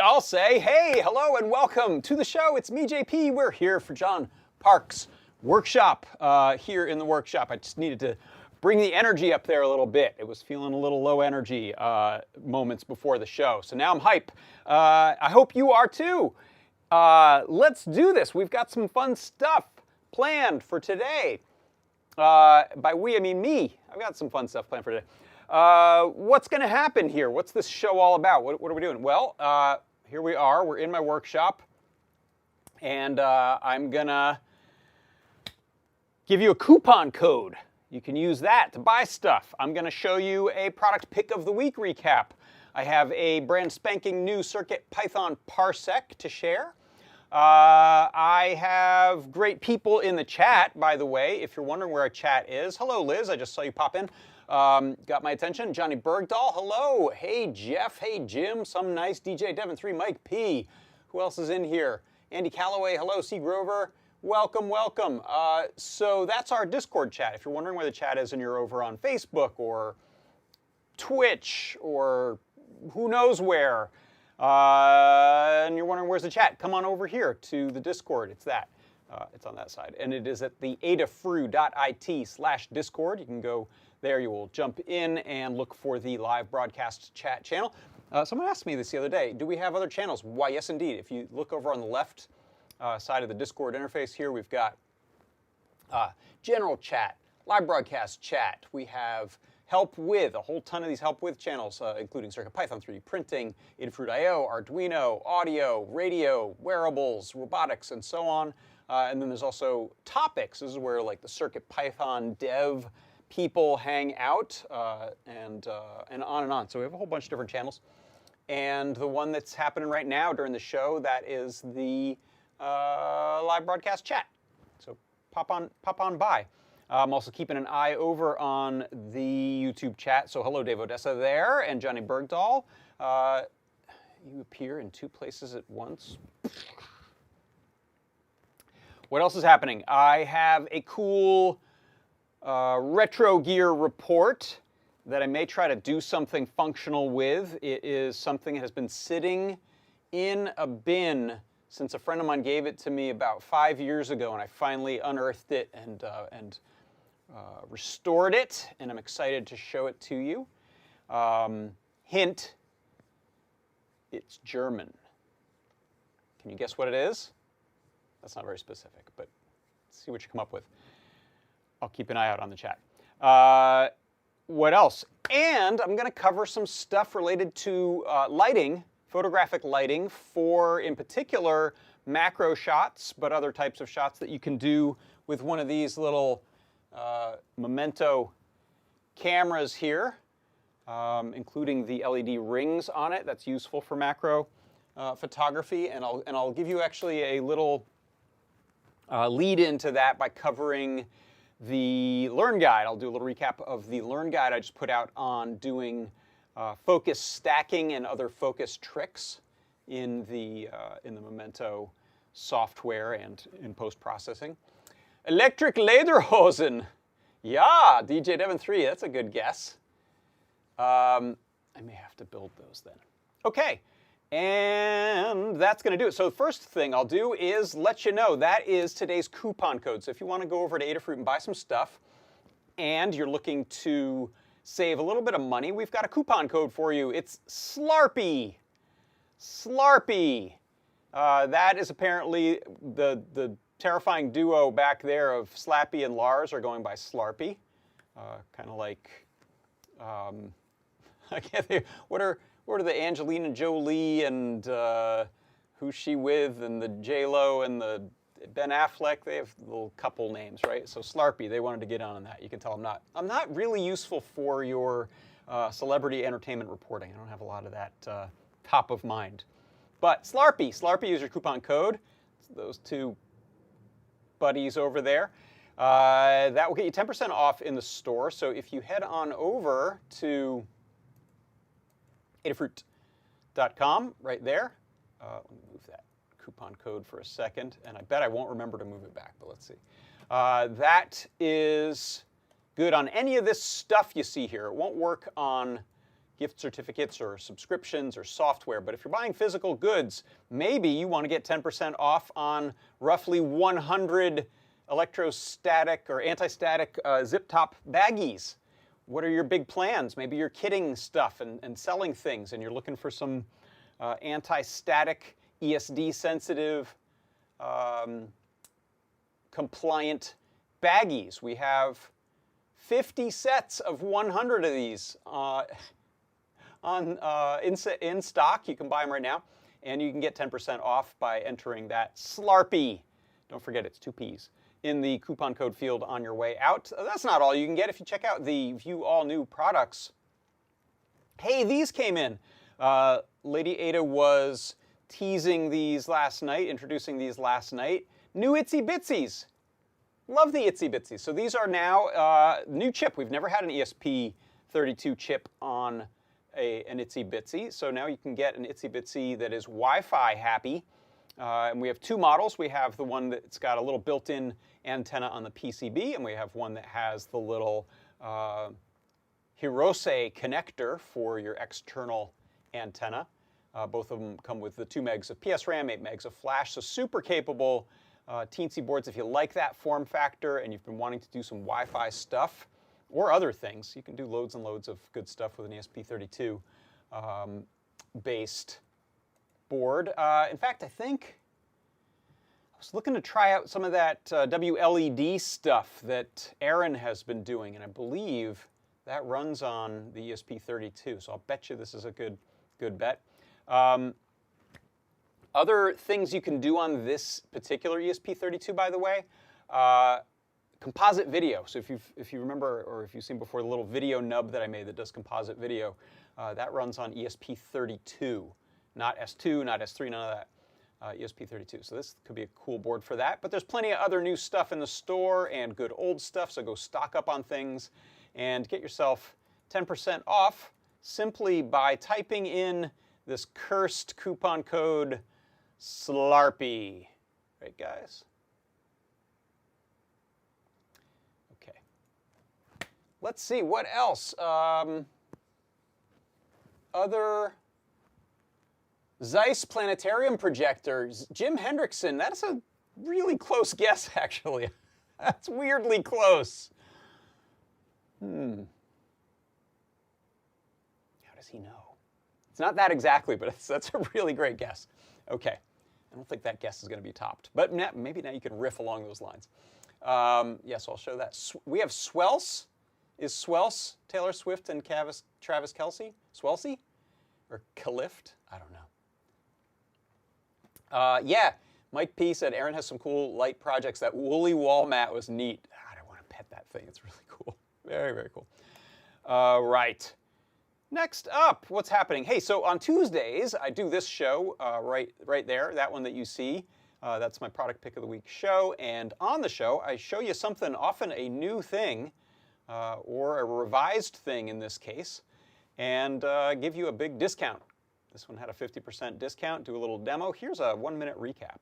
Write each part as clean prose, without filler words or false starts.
I'll say, hey, hello, and welcome to the show. It's me, JP. We're here for John Park's workshop here in the workshop. I just needed to bring the energy up there a little bit. It was feeling a little low energy moments before the show. So now I'm hype. I hope you are too. Let's do this. We've got some fun stuff planned for today. By we, I mean me. I've got some fun stuff planned for today. What's going to happen here? What's this show all about? What are we doing? Well, here we are. We're in my workshop, and I'm going to give you a coupon code. You can use that to buy stuff. I'm going to show you a product pick of the week recap. I have a brand spanking new CircuitPython Parsec to share. I have great people in the chat, by the way, if you're wondering where our chat is. Hello, Liz. I just saw you pop in. Got my attention. Johnny Bergdahl, hello. Hey, Jeff. Hey, Jim. Some nice DJ Devin 3. Mike P. Who else is in here? Andy Calloway, hello. C. Grover, welcome, welcome. So that's our Discord chat. If you're wondering where the chat is and you're over on Facebook or Twitch or who knows where, and you're wondering where's the chat, come on over here to the Discord. It's that. It's on that side. And it is at the adafruit.it/Discord. You can go there. You will jump in and look for the live broadcast chat channel. Someone asked me this the other day, do we have other channels? Why, yes, indeed. If you look over on the left side of the Discord interface here, we've got general chat, live broadcast chat. We have help with, a whole ton of these help with channels, including CircuitPython 3D printing, Adafruit.io, Arduino, audio, radio, wearables, robotics, and so on. And then there's also topics. This is where like the CircuitPython dev people hang out, and on and on. So we have a whole bunch of different channels. And the one that's happening right now during the show, that is the live broadcast chat. So pop on by. I'm also keeping an eye over on the YouTube chat. So hello, Dave Odessa there, and Johnny Bergdahl. You appear in two places at once. What else is happening? I have a cool retro gear report that I may try to do something functional with. It is something that has been sitting in a bin since a friend of mine gave it to me about 5 years ago, and I finally unearthed it and restored it, and I'm excited to show it to you. Hint, it's German. Can you guess what it is? That's not very specific, but let's see what you come up with. I'll keep an eye out on the chat. What else? And I'm going to cover some stuff related to lighting, photographic lighting for, in particular, macro shots, but other types of shots that you can do with one of these little MEMENTO cameras here, including the LED rings on it. That's useful for macro photography. And I'll give you actually a little lead into that by covering the Learn Guide. I'll do a little recap of the Learn Guide I just put out on doing focus stacking and other focus tricks in the MEMENTO software and in post-processing. Electric Lederhosen. Yeah, DJ Devon 3, that's a good guess. I may have to build those then. Okay, and that's going to do it. So the first thing I'll do is let you know that is today's coupon code. So if you want to go over to Adafruit and buy some stuff, and you're looking to save a little bit of money, we've got a coupon code for you. It's Slarpy. Slarpy. That is apparently the terrifying duo back there of Slappy and Lars are going by Slarpy. Kind of like, I can't think, what are the Angelina Jolie and who's she with, and the J-Lo and the Ben Affleck? They have little couple names, right? So Slarpy, they wanted to get on that. You can tell I'm not really useful for your celebrity entertainment reporting. I don't have a lot of that top of mind. But Slarpy is your coupon code. It's those two buddies over there. That will get you 10% off in the store. So if you head on over to Adafruit.com right there. Let me move that coupon code for a second, and I bet I won't remember to move it back, but let's see. That is good on any of this stuff you see here. It won't work on gift certificates or subscriptions or software, but if you're buying physical goods, maybe you want to get 10% off on roughly 100 electrostatic or anti-static zip-top baggies. What are your big plans? Maybe you're kitting stuff and selling things, and you're looking for some anti-static, ESD-sensitive, compliant baggies. We have 50 sets of 100 of these in stock. You can buy them right now, and you can get 10% off by entering that Slarpy. Don't forget, it's 2 P's. In the coupon code field on your way out. That's not all you can get if you check out the View All New Products. Hey, these came in. Lady Ada was teasing these last night, introducing these last night. New Itsy Bitsies. Love the Itsy Bitsies. So these are now new chip. We've never had an ESP32 chip on an Itsy Bitsy. So now you can get an Itsy Bitsy that is Wi-Fi happy. And we have 2 models. We have the one that's got a little built-in antenna on the PCB, and we have one that has the little Hirose connector for your external antenna. Both of them come with the 2 megs of PS RAM, 8 megs of flash, so super capable teensy boards. If you like that form factor and you've been wanting to do some Wi-Fi stuff or other things, you can do loads and loads of good stuff with an ESP32 based board. In fact, I think I was looking to try out some of that WLED stuff that Aaron has been doing, and I believe that runs on the ESP32, so I'll bet you this is a good bet. Other things you can do on this particular ESP32, by the way, composite video. So if you remember, or if you've seen before, the little video nub that I made that does composite video, that runs on ESP32. Not S2, not S3, none of that. ESP32. So this could be a cool board for that. But there's plenty of other new stuff in the store and good old stuff, so go stock up on things and get yourself 10% off simply by typing in this cursed coupon code SLARPY. Right, guys? Okay. Let's see, what else? Other Zeiss planetarium projectors. Jim Hendrickson, that's a really close guess, actually. That's weirdly close. How does he know? It's not that exactly, but that's a really great guess. Okay. I don't think that guess is going to be topped. But maybe now you can riff along those lines. Yes, I'll show that. We have Swelse. Is Swelse Taylor Swift and Travis Kelce? Swelsey? Or Calift? I don't know. Yeah, Mike P said Aaron has some cool light projects. That woolly wall mat was neat. God, I want to pet that thing. It's really cool. Very, very cool. Right. Next up, what's happening? Hey, so on Tuesdays, I do this show right there, that one that you see. That's my product pick of the week show. And on the show, I show you something, often a new thing, or a revised thing in this case, and give you a big discount. This one had a 50% discount. Do a little demo. Here's a 1-minute recap.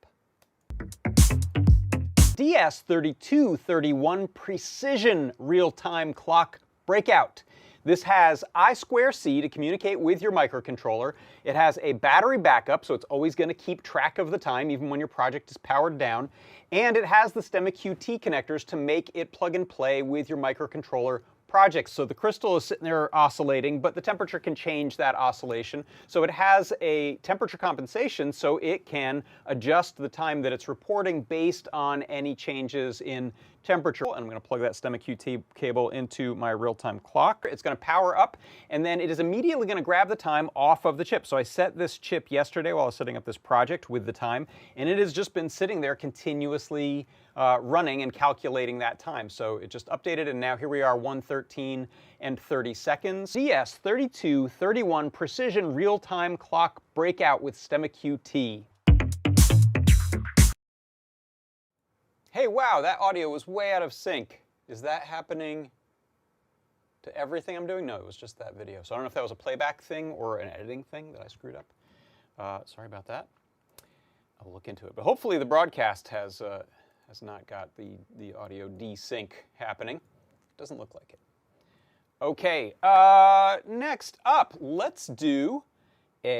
DS3231 Precision Real-Time Clock Breakout. This has I2C to communicate with your microcontroller. It has a battery backup, so it's always going to keep track of the time, even when your project is powered down. And it has the STEMMA QT connectors to make it plug and play with your microcontroller projects. So the crystal is sitting there oscillating, but the temperature can change that oscillation. So it has a temperature compensation, so it can adjust the time that it's reporting based on any changes in temperature. And I'm going to plug that STEMMA QT cable into my real-time clock. It's going to power up, and then it is immediately going to grab the time off of the chip. So I set this chip yesterday while I was setting up this project with the time, and it has just been sitting there continuously running and calculating that time. So it just updated, and now here we are, 1:13 and 30 seconds. DS3231 Precision Real-Time Clock Breakout with STEMMA QT. Hey, wow, that audio was way out of sync. Is that happening to everything I'm doing? No, it was just that video. So I don't know if that was a playback thing or an editing thing that I screwed up. Sorry about that. I'll look into it. But hopefully the broadcast has not got the audio desync happening. Doesn't look like it. Okay, next up, let's do what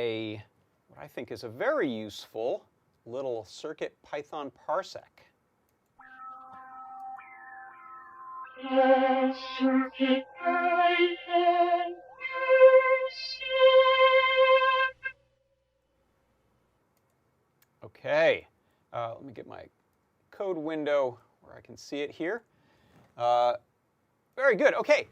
I think is a very useful little CircuitPython Parsec. CircuitPython Parsec. Okay, let me get my code window where I can see it here. Very good. Okay,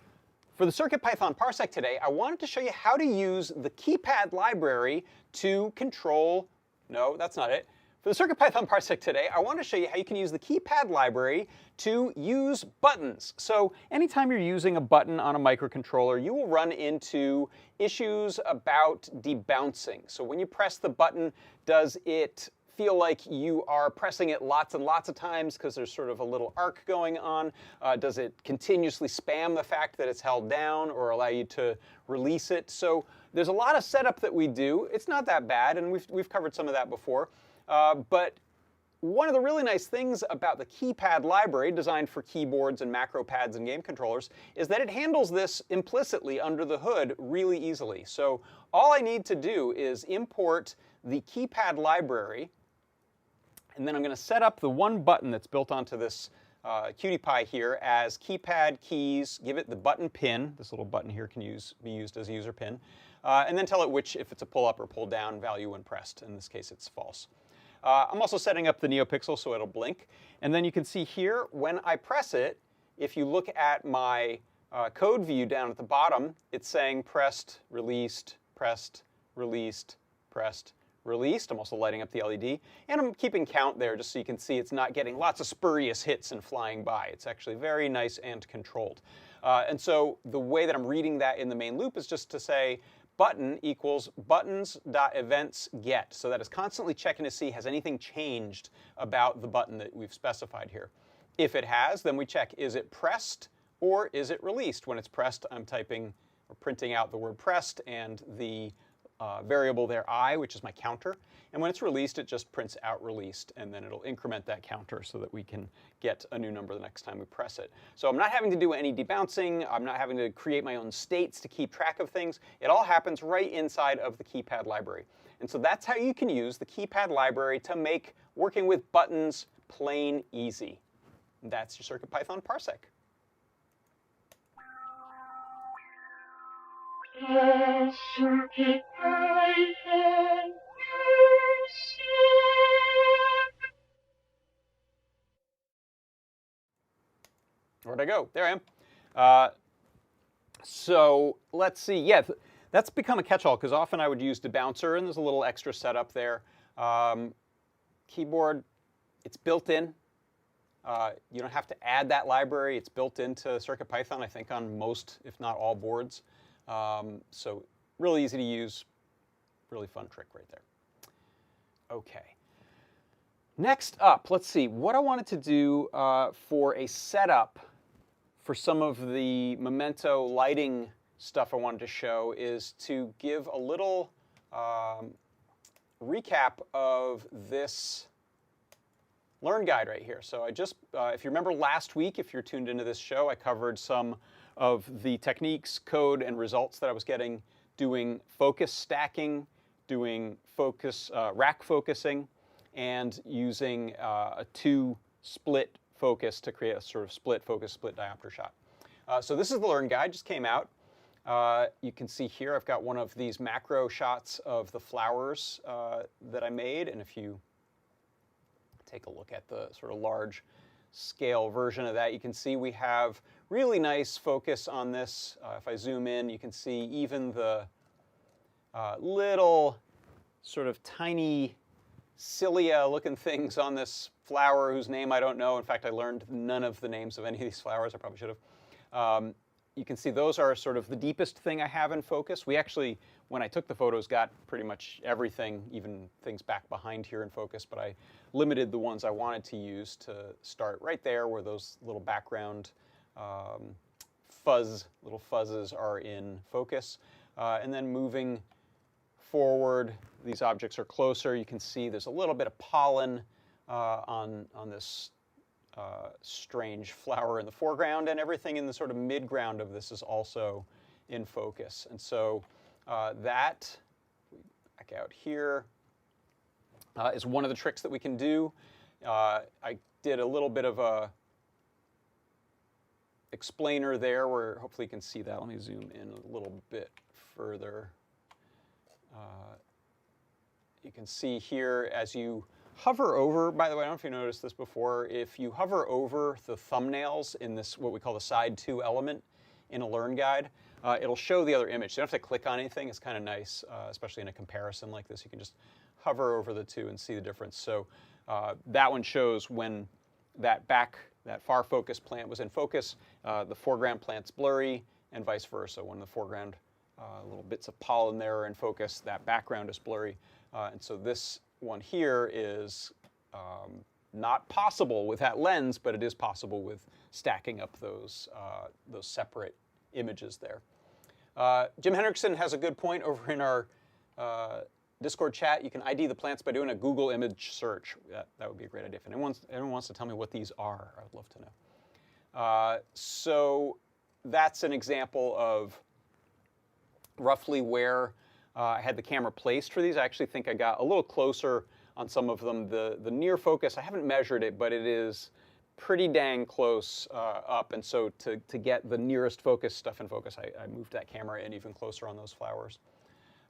for the CircuitPython Parsec today, I wanted to show you how to use the keypad library to control. No, that's not it. For the CircuitPython Parsec today, I want to show you how you can use the keypad library to use buttons. So anytime you're using a button on a microcontroller, you will run into issues about debouncing. So when you press the button, does it feel like you are pressing it lots and lots of times because there's sort of a little arc going on? Does it continuously spam the fact that it's held down or allow you to release it? So there's a lot of setup that we do. It's not that bad, and we've covered some of that before. But one of the really nice things about the keypad library, designed for keyboards and macro pads and game controllers, is that it handles this implicitly under the hood really easily. So all I need to do is import the keypad library, and then I'm going to set up the one button that's built onto this cutie pie here as keypad keys, give it the button pin. This little button here can be used as a user pin. And then tell it if it's a pull up or pull down value when pressed. In this case, it's false. I'm also setting up the NeoPixel so it'll blink. And then you can see here, when I press it, if you look at my code view down at the bottom, it's saying pressed, released, pressed, released, pressed, released. I'm also lighting up the LED. And I'm keeping count there just so you can see it's not getting lots of spurious hits and flying by. It's actually very nice and controlled. And so the way that I'm reading that in the main loop is just to say, button equals buttons.events.get. So that is constantly checking to see has anything changed about the button that we've specified here. If it has, then we check, is it pressed or is it released? When it's pressed, I'm typing or printing out the word pressed and the variable there I, which is my counter. And when it's released, it just prints out released, and then it'll increment that counter so that we can get a new number the next time we press it. So I'm not having to do any debouncing. I'm not having to create my own states to keep track of things. It all happens right inside of the keypad library. And so that's how you can use the keypad library to make working with buttons plain easy. And that's your CircuitPython Parsec. CircuitPython Parsec. Where'd I go? There I am. So let's see. Yeah, that's become a catch-all because often I would use debouncer, and there's a little extra setup there. Keyboard, it's built in. You don't have to add that library. It's built into CircuitPython, I think, on most, if not all, boards. So really easy to use, really fun trick right there. Okay. Next up, let's see, what I wanted to do for a setup for some of the Memento lighting stuff I wanted to show is to give a little recap of this Learn guide right here. So I just, if you remember last week, if you're tuned into this show, I covered some of the techniques, code, and results that I was getting doing focus stacking, doing focus, rack focusing, and using a two-split focus to create a sort of split focus, split diopter shot. So this is the Learn guide, just came out. You can see here I've got one of these macro shots of the flowers that I made, and if you take a look at the sort of large scale version of that, you can see we have really nice focus on this. If I zoom in, you can see even the little sort of tiny cilia looking things on this flower whose name I don't know. In fact, I learned none of the names of any of these flowers. I probably should have. You can see those are sort of the deepest thing I have in focus. We actually, when I took the photos, got pretty much everything, even things back behind here in focus, but I limited the ones I wanted to use to start right there where those little background little fuzzes are in focus. And then moving forward, these objects are closer. You can see there's a little bit of pollen on this strange flower in the foreground, and everything in the sort of midground of this is also in focus. And so that, back out here, is one of the tricks that we can do. I did a little bit of a explainer there where hopefully you can see that. Let me zoom in a little bit further. You can see here as you hover over, by the way, I don't know if you noticed this before, if you hover over the thumbnails in this, what we call the side 2 element in a Learn guide, it'll show the other image. You don't have to click on anything. It's kind of nice, especially in a comparison like this. You can just hover over the two and see the difference. So that one shows when that far focus plant was in focus, the foreground plant's blurry, and vice versa. When the foreground, little bits of pollen there are in focus, that background is blurry. And so this one here is not possible with that lens, but it is possible with stacking up those separate images there. Jim Hendrickson has a good point over in our Discord chat. You can ID the plants by doing a Google image search. That would be a great idea. If anyone wants to tell me what these are, I would love to know. So that's an example of roughly where I had the camera placed for these. I actually think I got a little closer on some of them. The near focus, I haven't measured it, but it is pretty dang close up. And so to get the nearest focus stuff in focus, I moved that camera in even closer on those flowers.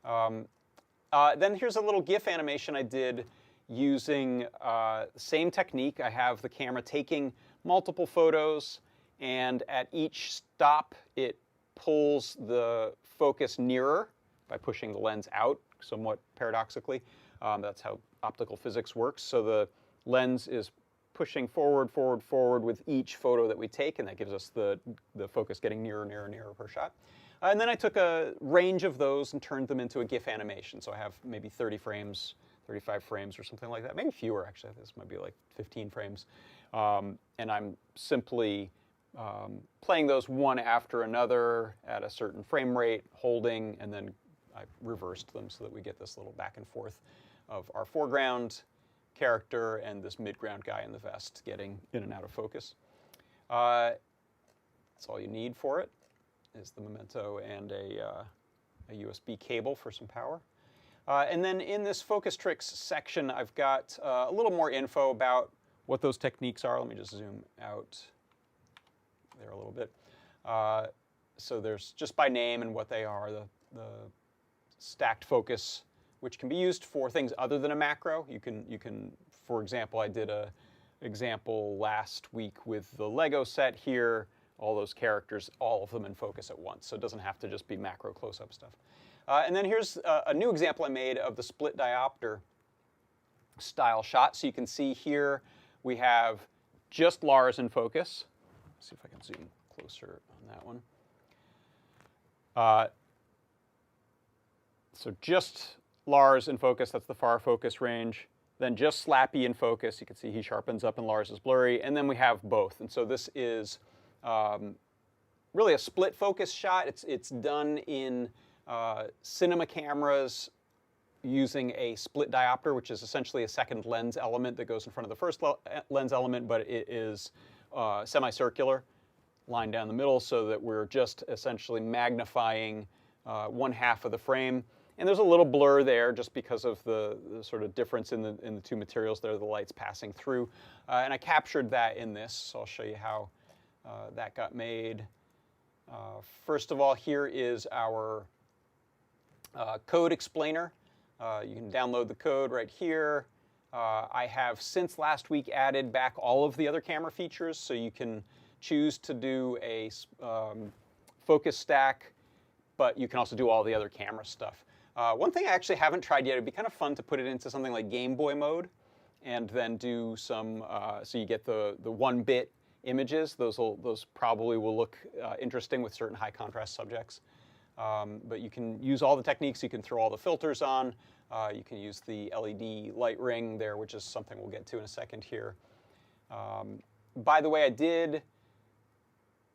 Then here's a little GIF animation I did using the same technique. I have the camera taking multiple photos, and at each stop, it pulls the focus nearer by pushing the lens out, somewhat paradoxically. That's how optical physics works. So the lens is pushing forward, forward, forward with each photo that we take, and that gives us the focus getting nearer, nearer, nearer per shot. And then I took a range of those and turned them into a GIF animation. So I have maybe 30 frames, 35 frames or something like that. Maybe fewer, actually. This might be like 15 frames. And I'm simply playing those one after another at a certain frame rate, holding, and then I reversed them so that we get this little back and forth of our foreground character and this midground guy in the vest getting in and out of focus. That's all you need for it, is the Memento and a USB cable for some power. And then in this focus tricks section, I've got a little more info about what those techniques are. Let me just zoom out there a little bit. So there's just by name and what they are, the stacked focus, which can be used for things other than a macro. You can, for example, I did a example last week with the Lego set here, all those characters, all of them in focus at once. So it doesn't have to just be macro close-up stuff. And then here's a new example I made of the split diopter style shot. So you can see here we have just Lars in focus. Let's see if I can zoom closer on that one. So just Lars in focus, that's the far focus range. then just Slappy in focus. You can see he sharpens up and Lars is blurry. And then we have both. And so this is really a split focus shot. It's done in cinema cameras using a split diopter, which is essentially a second lens element that goes in front of the first lens element, but it is semicircular, line down the middle, so that we're just essentially magnifying one half of the frame. And there's a little blur there just because of the sort of difference in the two materials there, the light's passing through. And I captured that in this, so I'll show you how that got made. First of all, here is our code explainer. You can download the code right here. I have, since last week, added back all of the other camera features, so you can choose to do a focus stack, but you can also do all the other camera stuff. One thing I actually haven't tried yet, it'd be kind of fun to put it into something like Game Boy mode and then do some, so you get the 1-bit images. Those probably will look interesting with certain high contrast subjects. But you can use all the techniques. You can throw all the filters on. You can use the LED light ring there, which is something we'll get to in a second here. By the way, I did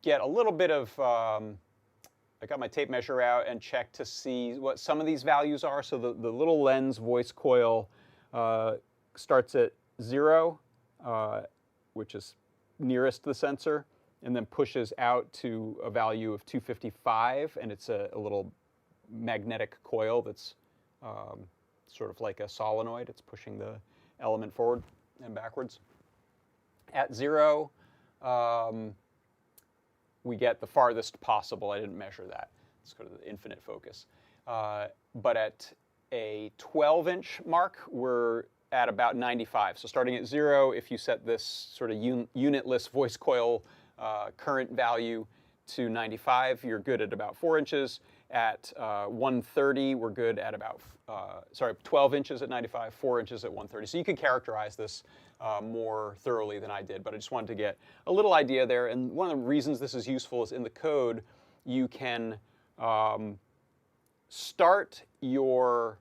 get a little bit of, I got my tape measure out and checked to see what some of these values are. So the little lens voice coil starts at 0, which is nearest the sensor, and then pushes out to a value of 255, and it's a little magnetic coil that's sort of like a solenoid. It's pushing the element forward and backwards. At 0, we get the farthest possible. I didn't measure that. It's sort of the infinite focus. But at a 12-inch mark, we're at about 95. So starting at 0, if you set this sort of unitless voice coil current value to 95, you're good at about 4 inches. At 130, we're good at about, 12 inches at 95, 4 inches at 130. So you can characterize this more thoroughly than I did, but I just wanted to get a little idea there. And one of the reasons this is useful is in the code, you can start your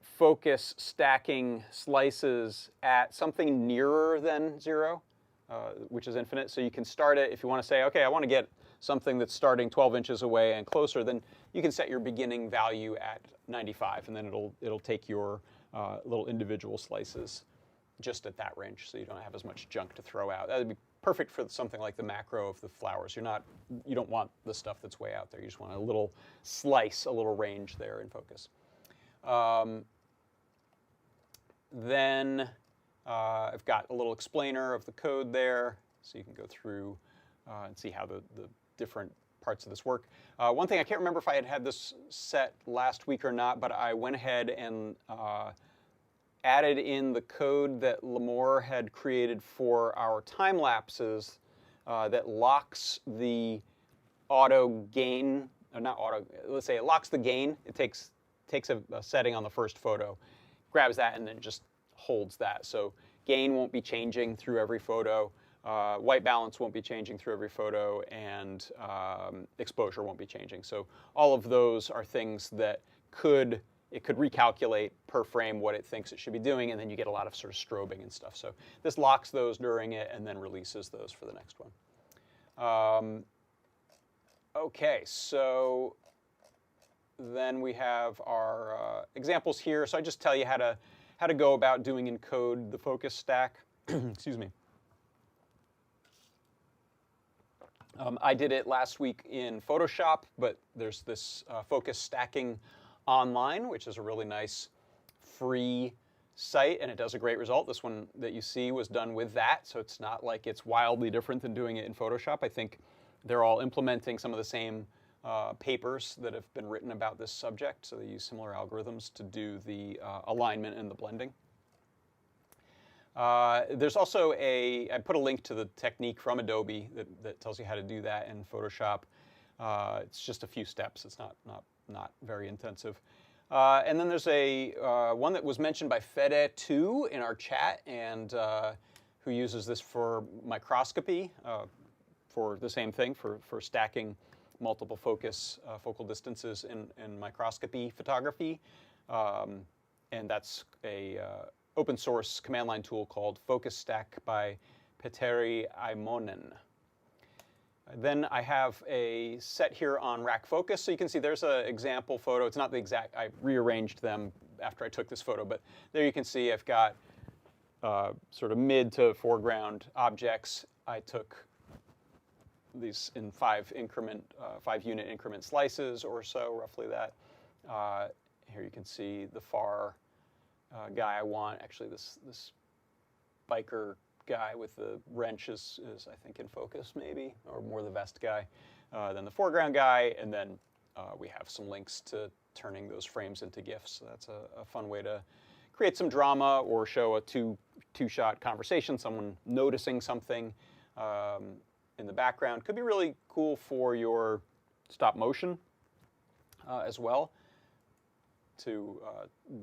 focus stacking slices at something nearer than 0. Which is infinite. So you can start it if you want to say, okay, I want to get something that's starting 12 inches away and closer, then you can set your beginning value at 95, and then it'll take your little individual slices just at that range, so you don't have as much junk to throw out. That would be perfect for something like the macro of the flowers. You don't want the stuff that's way out there. You just want a little slice, a little range there in focus. Then I've got a little explainer of the code there, so you can go through and see how the different parts of this work. One thing, I can't remember if I had this set last week or not, but I went ahead and added in the code that Limor had created for our time lapses that locks the auto gain, or not auto, let's say it locks the gain. It takes a setting on the first photo, grabs that, and then just holds that. So gain won't be changing through every photo, white balance won't be changing through every photo, and exposure won't be changing. So all of those are things that it could recalculate per frame what it thinks it should be doing, and then you get a lot of sort of strobing and stuff. So this locks those during it and then releases those for the next one. Okay, so then we have our examples here. So I just tell you how to go about doing in code the focus stack. Excuse me. I did it last week in Photoshop, but there's this focus stacking online, which is a really nice free site, and it does a great result. This one that you see was done with that, so it's not like it's wildly different than doing it in Photoshop. I think they're all implementing some of the same papers that have been written about this subject, so they use similar algorithms to do the alignment and the blending. There's also I put a link to the technique from Adobe that tells you how to do that in Photoshop. It's just a few steps. It's not very intensive. And then there's one that was mentioned by Fede2 in our chat, and who uses this for microscopy, for the same thing, for stacking multiple focal distances in microscopy photography. and that's a open source command line tool called Focus Stack by Petteri Aimonen. Then I have a set here on rack focus. So you can see there's an example photo. It's not the exact, I rearranged them after I took this photo, but there you can see I've got sort of mid to foreground objects. I took these in 5-unit increment slices or so, roughly that. Here you can see the far guy I want. Actually, this biker guy with the wrench is I think in focus maybe, or more the vest guy. Then the foreground guy, and then we have some links to turning those frames into GIFs. So that's a fun way to create some drama or show a two-shot conversation, someone noticing something in the background. Could be really cool for your stop motion as well, to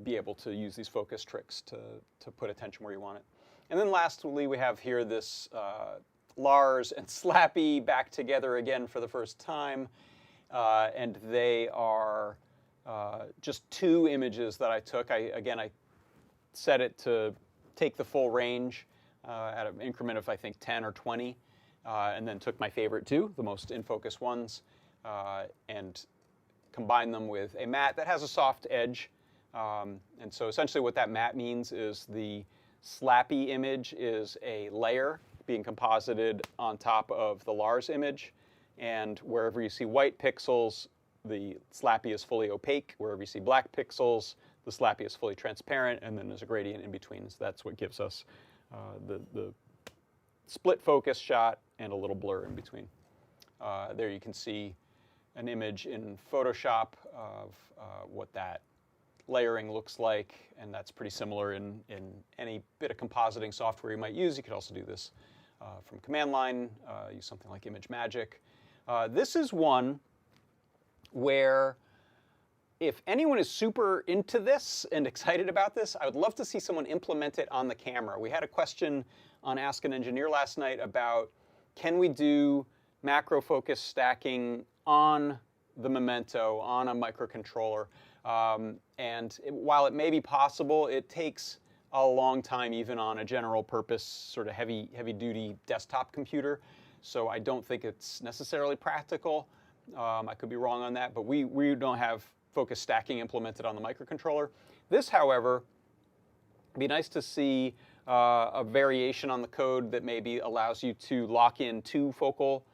be able to use these focus tricks to put attention where you want it. And then lastly, we have here this Lars and Slappy back together again for the first time. And they are just 2 images that I took. I set it to take the full range at an increment of, I think, 10 or 20. And then took my favorite 2, the most in-focus ones, and combined them with a matte that has a soft edge. And so essentially what that matte means is the Slappy image is a layer being composited on top of the Lars image. And wherever you see white pixels, the Slappy is fully opaque. Wherever you see black pixels, the Slappy is fully transparent. And then there's a gradient in between. So that's what gives us the split focus shot and a little blur in between. There you can see an image in Photoshop of what that layering looks like, and that's pretty similar in any bit of compositing software you might use. You could also do this from command line, use something like Image Magic. This is one where if anyone is super into this and excited about this, I would love to see someone implement it on the camera. We had a question on Ask an Engineer last night about, can we do macro focus stacking on the Memento, on a microcontroller? And while it may be possible, it takes a long time even on a general purpose, sort of heavy duty desktop computer. So I don't think it's necessarily practical. I could be wrong on that, but we don't have focus stacking implemented on the microcontroller. This, however, it'd be nice to see a variation on the code that maybe allows you to lock in 2 focal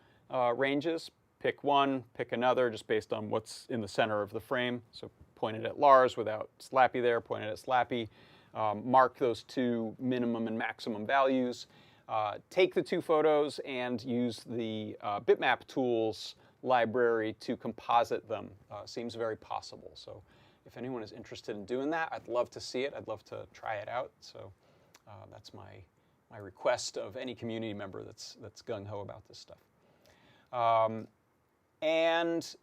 ranges. Pick one, pick another, just based on what's in the center of the frame. So point it at Lars without Slappy there, point it at Slappy. Mark those 2 minimum and maximum values. Take the 2 photos and use the bitmap tools library to composite them. Seems very possible. So if anyone is interested in doing that, I'd love to see it. I'd love to try it out. So that's my request of any community member that's gung-ho about this stuff. And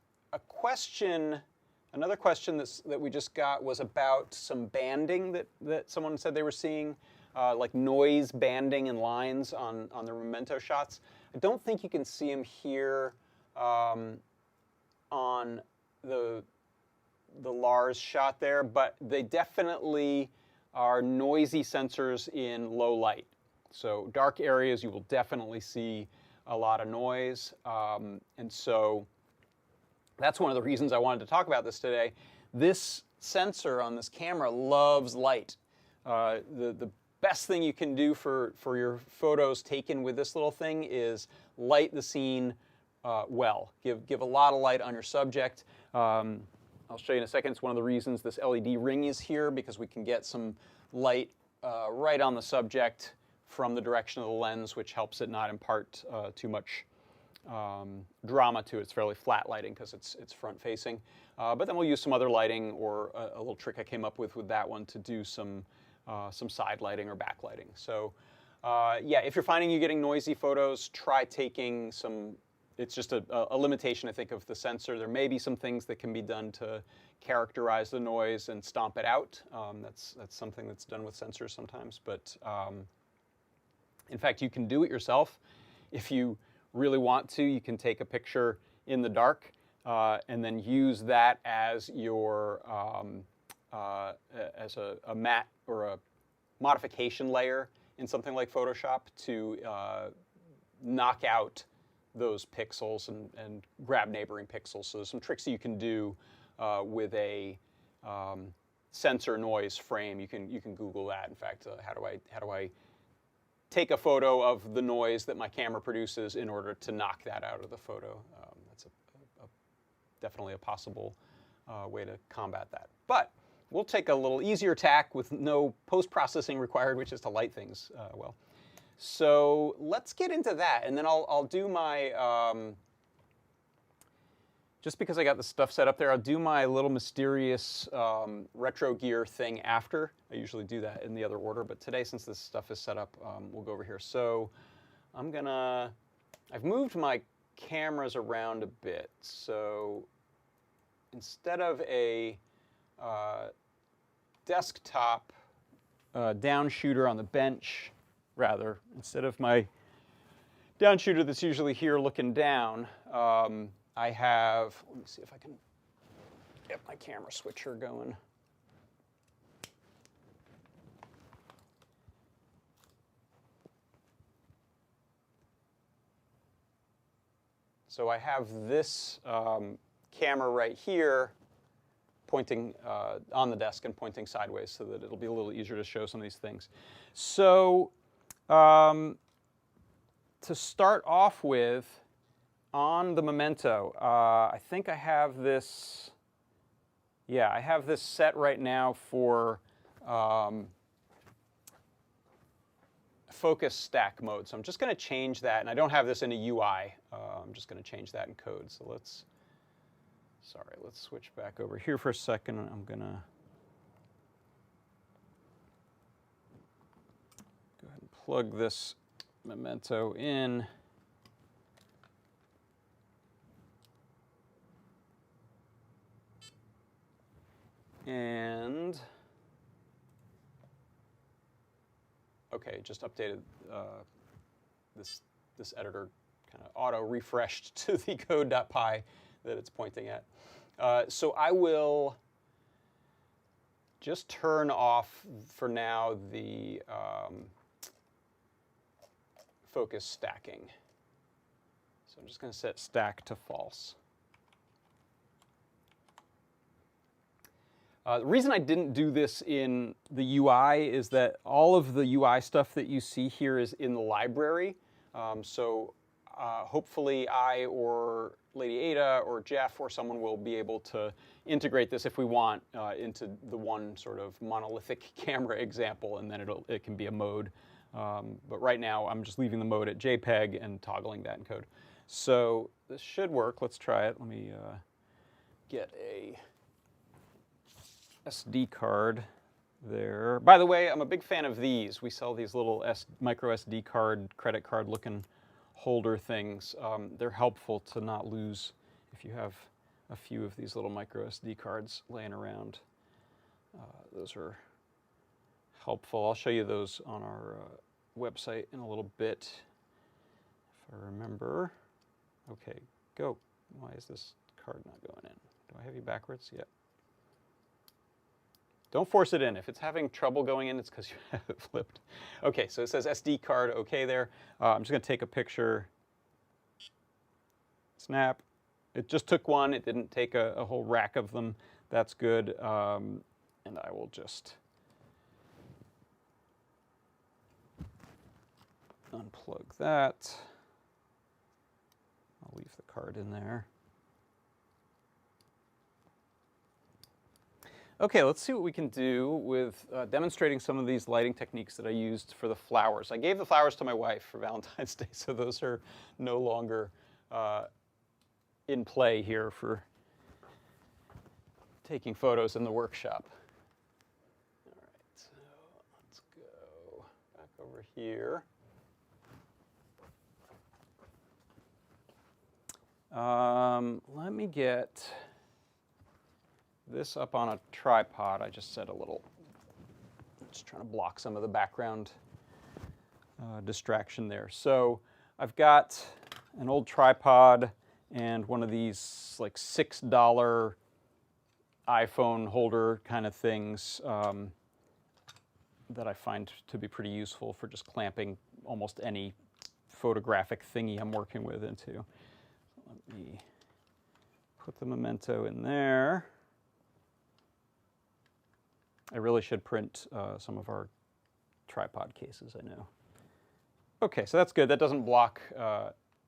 another question that we just got was about some banding that someone said they were seeing, like noise banding and lines on the Memento shots. I don't think you can see them here on the Lars shot there, but they definitely are noisy sensors in low light. So dark areas, you will definitely see a lot of noise. And so that's one of the reasons I wanted to talk about this today. This sensor on this camera loves light. The best thing you can do for your photos taken with this little thing is light the scene well. Give a lot of light on your subject. I'll show you in a second. It's one of the reasons this LED ring is here, because we can get some light right on the subject from the direction of the lens, which helps it not impart too much drama to it. It's fairly flat lighting because it's front facing. But then we'll use some other lighting, or a little trick I came up with that one to do some side lighting or backlighting. So yeah, if you're finding you're getting noisy photos, try taking some. It's just a limitation, I think, of the sensor. There may be some things that can be done to characterize the noise and stomp it out. That's something that's done with sensors sometimes. But in fact, you can do it yourself. If you really want to, you can take a picture in the dark and then use that as your as a matte or a modification layer in something like Photoshop to knock out those pixels and grab neighboring pixels. So there's some tricks that you can do with a sensor noise frame. You can Google that. In fact, how do I take a photo of the noise that my camera produces in order to knock that out of the photo? That's definitely a possible way to combat that. But we'll take a little easier tack with no post-processing required, which is to light things well. So let's get into that, and then I'll do my, just because I got the stuff set up there, I'll do my little mysterious retro gear thing after. I usually do that in the other order, but today, since this stuff is set up, we'll go over here. So I've moved my cameras around a bit. So instead of a desktop down shooter on the bench, instead of my down shooter that's usually here looking down, I have, let me see if I can get my camera switcher going. So I have this camera right here pointing on the desk and pointing sideways so that it'll be a little easier to show some of these things. So to start off with, on the Memento, I think I have this, yeah, I have this set right now for focus stack mode. So I'm just going to change that, and I don't have this in a UI. I'm just going to change that in code. So let's switch back over here for a second. I'm going to go ahead and plug this Memento in. And okay, just updated this editor, kind of auto refreshed to the code.py that it's pointing at. So I will just turn off for now the focus stacking. So I'm just going to set stack to false. The reason I didn't do this in the UI is that all of the UI stuff that you see here is in the library. Hopefully I or Lady Ada or Jeff or someone will be able to integrate this if we want into the one sort of monolithic camera example, and then it can be a mode. But right now I'm just leaving the mode at JPEG and toggling that in code. So this should work. Let's try it. Let me get a SD card there. By the way, I'm a big fan of these. We sell these little micro SD card, credit card looking holder things. They're helpful to not lose if you have a few of these little micro SD cards laying around. Those are helpful. I'll show you those on our website in a little bit, if I remember. Okay, go. Why is this card not going in? Do I have you backwards? Yeah. Don't force it in. If it's having trouble going in, it's because you have it flipped. Okay, so it says SD card okay there. I'm just going to take a picture. Snap. It just took one. It didn't take a whole rack of them. That's good. And I will just unplug that. I'll leave the card in there. Okay, let's see what we can do with demonstrating some of these lighting techniques that I used for the flowers. I gave the flowers to my wife for Valentine's Day, so those are no longer in play here for taking photos in the workshop. All right, so let's go back over here. Let me get this up on a tripod. I just set a little, just trying to block some of the background distraction there. So I've got an old tripod and one of these like $6 iPhone holder kind of things that I find to be pretty useful for just clamping almost any photographic thingy I'm working with into. Let me put the memento in there. I really should print some of our tripod cases, I know. Okay, so that's good. That doesn't block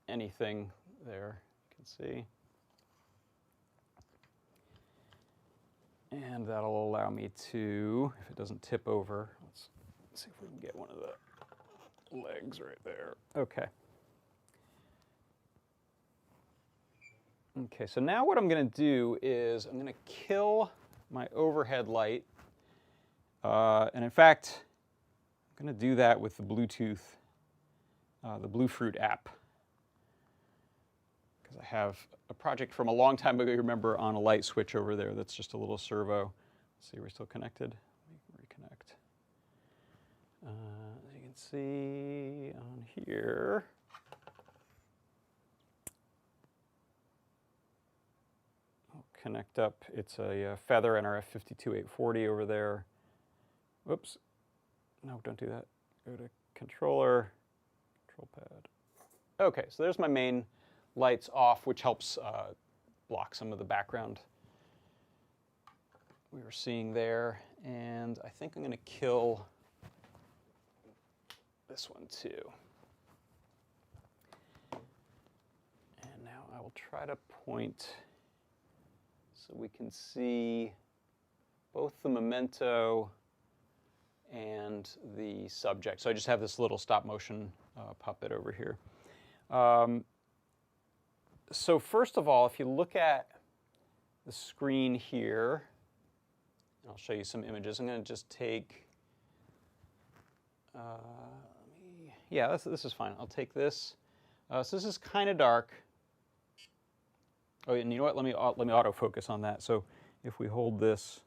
anything there, you can see. And that'll allow me to, if it doesn't tip over, let's see if we can get one of the legs right there. Okay. Okay, so now what I'm going to do is I'm going to kill my overhead light. And in fact, I'm going to do that with the Bluetooth, the Adafruit app. Because I have a project from a long time ago, you remember, on a light switch over there that's just a little servo. Let's see, we're still connected. Let me reconnect. As you can see on here, I'll connect up. It's a Feather NRF 52840 over there. Whoops. No, don't do that. Go to controller, control pad. Okay, so there's my main lights off, which helps block some of the background we were seeing there. And I think I'm going to kill this one too. And now I will try to point so we can see both the memento and the subject. So I just have this little stop motion puppet over here. So first of all, if you look at the screen here, I'll show you some images. I'm going to just take, yeah, this is fine. I'll take this. So this is kind of dark. Oh, and you know what? Let me autofocus on that. So if we hold this.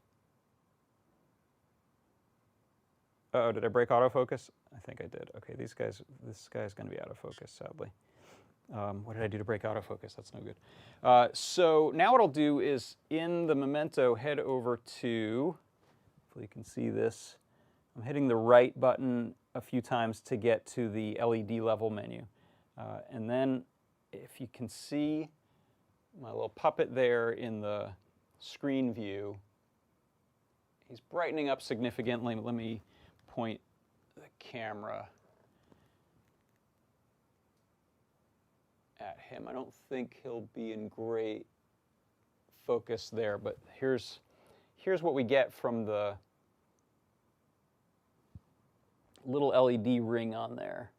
Oh, did I break autofocus? I think I did. Okay, this guy's going to be out of focus, sadly. What did I do to break autofocus? That's no good. So now what I'll do is, in the memento, head over to, hopefully you can see this. I'm hitting the right button a few times to get to the LED level menu. And then if you can see my little puppet there in the screen view, he's brightening up significantly. Let me point the camera at him. I don't think he'll be in great focus there, but here's what we get from the little LED ring on there.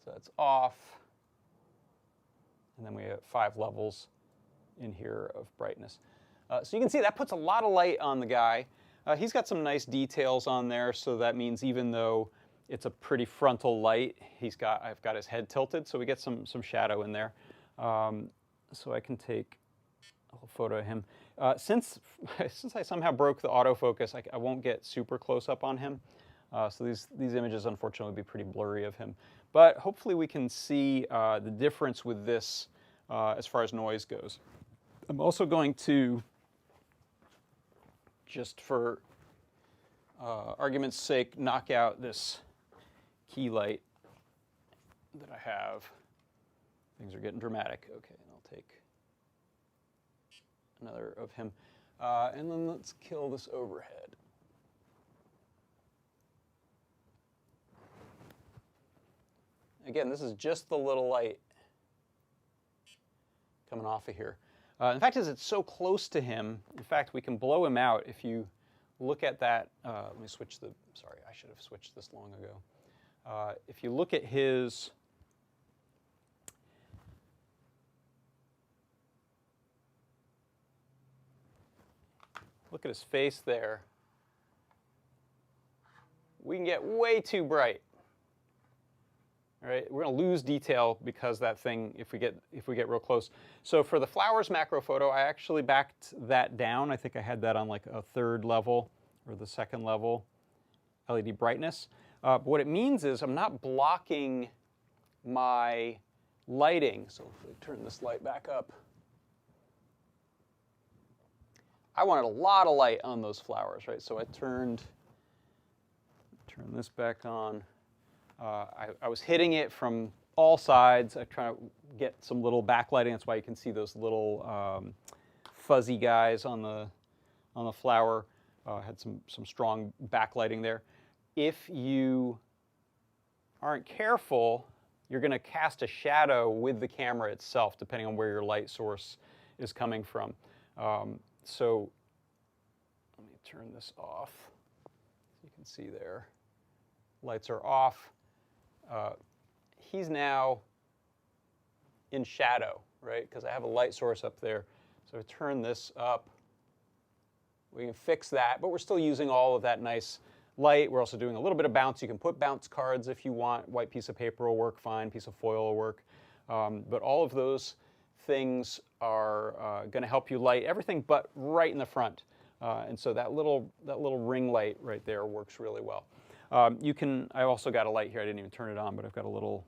So it's off, and then we have 5 levels in here of brightness. So you can see that puts a lot of light on the guy. He's got some nice details on there, so that means even though it's a pretty frontal light, I've got his head tilted, so we get some shadow in there. So I can take a little photo of him. Since I somehow broke the autofocus, I won't get super close up on him. So these images, unfortunately, would be pretty blurry of him. But hopefully we can see the difference with this as far as noise goes. I'm also going to, just for argument's sake, knock out this key light that I have. Things are getting dramatic. Okay, I'll take another of him. And then let's kill this overhead. Again, this is just the little light coming off of here. In fact, as it's so close to him, in fact, we can blow him out if you look at that. Let me switch the, sorry, I should have switched this long ago. If you look at his, look at his face there, we can get way too bright. All right, we're going to lose detail because that thing, if we get real close. So for the flowers macro photo, I actually backed that down. I think I had that on like a 3rd level or the 2nd level LED brightness. But what it means is I'm not blocking my lighting. So if we turn this light back up, I wanted a lot of light on those flowers, right? So I turn this back on. I was hitting it from all sides. I try to get some little backlighting. That's why you can see those little fuzzy guys on the flower. Had some strong backlighting there. If you aren't careful, you're going to cast a shadow with the camera itself, depending on where your light source is coming from. So let me turn this off. You can see there, lights are off. He's now in shadow, right? Because I have a light source up there. So I turn this up. We can fix that, but we're still using all of that nice light. We're also doing a little bit of bounce. You can put bounce cards if you want. White piece of paper will work fine. Piece of foil will work. But all of those things are going to help you light everything but right in the front. And so that little ring light right there works really well. I also got a light here. I didn't even turn it on, but I've got a little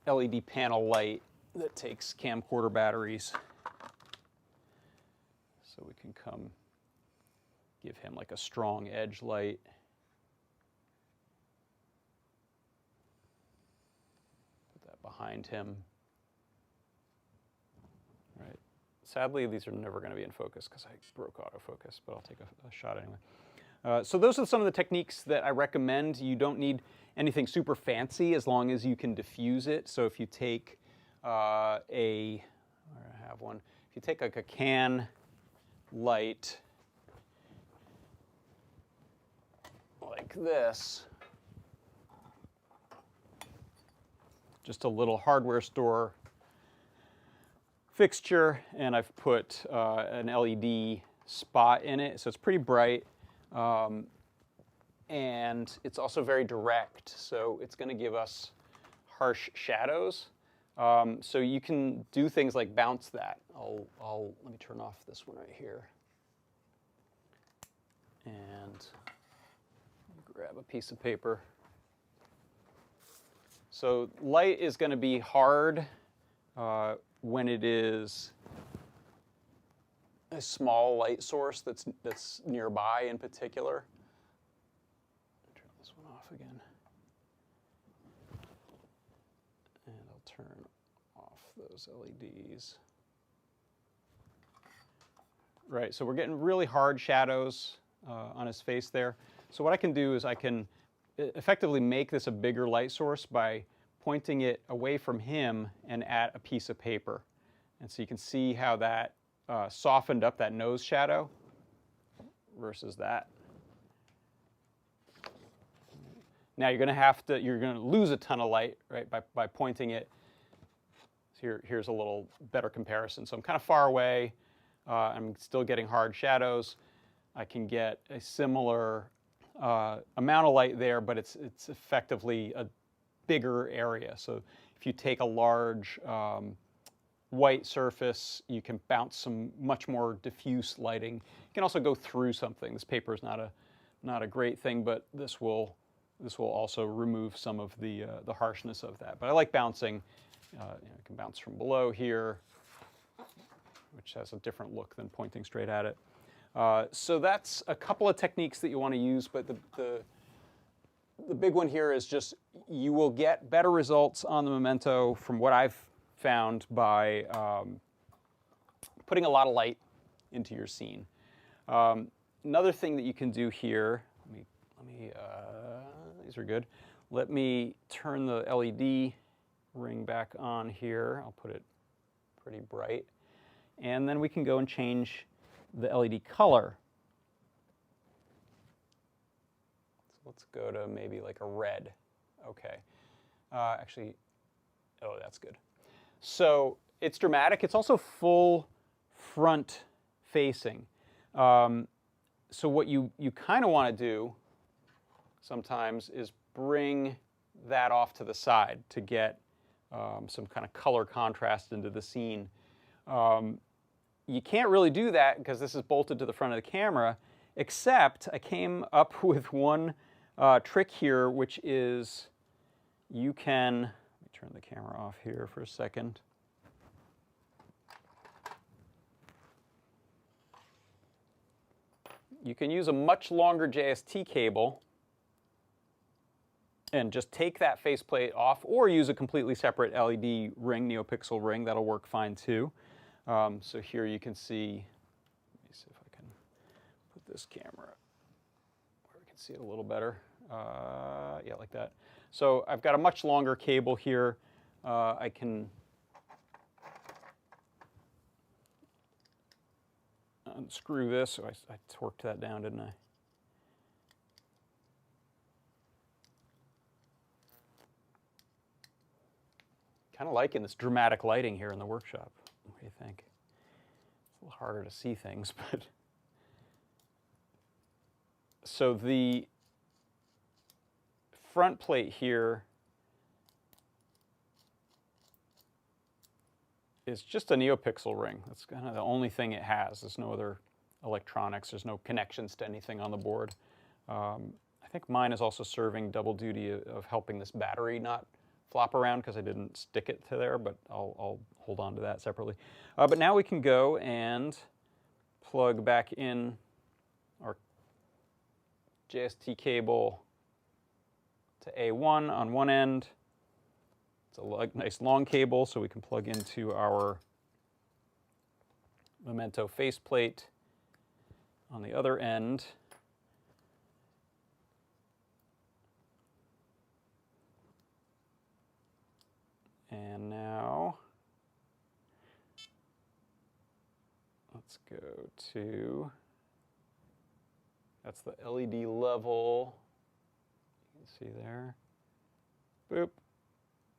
LED panel light that takes camcorder batteries. So we can come give him like a strong edge light. Put that behind him. Right. Sadly, these are never going to be in focus because I broke autofocus, but I'll take a shot anyway. So those are some of the techniques that I recommend. You don't need anything super fancy as long as you can diffuse it. So if you take I have one. If you take like a can light like this, just a little hardware store fixture, and I've put an LED spot in it, so it's pretty bright, and it's also very direct, so it's going to give us harsh shadows. So you can do things like bounce that. Let me turn off this one right here. And grab a piece of paper. So light is going to be hard when it is a small light source that's nearby in particular. Turn this one off again. And I'll turn off those LEDs. Right, so we're getting really hard shadows on his face there. So what I can do is I can effectively make this a bigger light source by pointing it away from him and at a piece of paper. And so you can see how that softened up that nose shadow versus that. Now you're going to lose a ton of light, right, by pointing it. So here's a little better comparison. So I'm kind of far away. I'm still getting hard shadows. I can get a similar amount of light there, but it's effectively a bigger area. So if you take a large white surface, you can bounce some much more diffuse lighting. You can also go through something. This paper is not a great thing, but this will also remove some of the harshness of that. But I like bouncing. You can bounce from below here, which has a different look than pointing straight at it. So that's a couple of techniques that you want to use, but the big one here is just you will get better results on the Memento from what I've found by putting a lot of light into your scene. Another thing that you can do here, these are good. Let me turn the LED ring back on here. I'll put it pretty bright. And then we can go and change the LED color. So let's go to maybe like a red. Okay. Actually, oh, that's good. So it's dramatic. It's also full front facing. So what you kind of want to do sometimes is bring that off to the side to get some kind of color contrast into the scene. You can't really do that because this is bolted to the front of the camera, except I came up with one trick here, which is you can, let me turn the camera off here for a second. you can use a much longer JST cable and just take that faceplate off, or use a completely separate LED ring, NeoPixel ring. That'll work fine too. So here you can see, let me see if I can put this camera where we can see it a little better. Yeah, like that. So I've got a much longer cable here. I can unscrew this. So I torqued that down, didn't I? Kind of liking this dramatic lighting here in the workshop. What do you think? It's a little harder to see things, but so the front plate here is just a NeoPixel ring. That's kind of the only thing it has. There's no other electronics. There's no connections to anything on the board. I think mine is also serving double duty of helping this battery not flop around because I didn't stick it to there, but I'll hold on to that separately. But now we can go and plug back in our JST cable to A1 on one end. It's a nice long cable, so we can plug into our MEMENTO faceplate on the other end. And now, let's go to, that's the LED level. You can see there. Boop.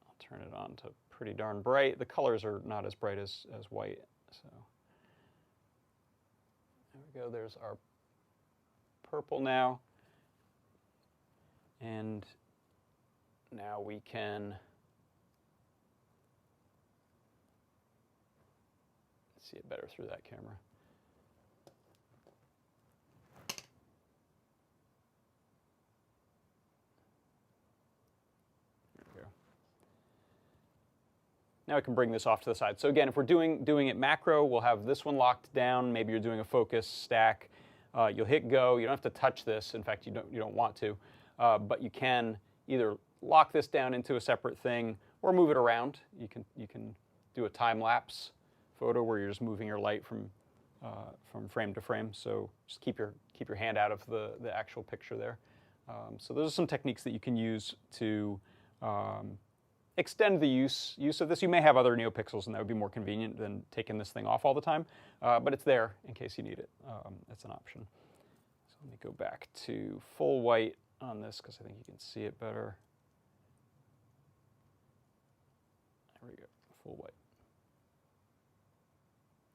I'll turn it on to pretty darn bright. The colors are not as bright as white. So there we go. There's our purple now. And now we can see it better through that camera. There we go. Now I can bring this off to the side. So again, if we're doing it macro, we'll have this one locked down. Maybe you're doing a focus stack. You'll hit go. You don't have to touch this. In fact, you don't want to. But you can either lock this down into a separate thing or move it around. You can do a time lapse photo where you're just moving your light from frame to frame. So just keep your hand out of the actual picture there. So those are some techniques that you can use to extend the use of this. You may have other NeoPixels, and that would be more convenient than taking this thing off all the time. But it's there in case you need it. That's an option. So let me go back to full white on this because I think you can see it better. There we go, full white.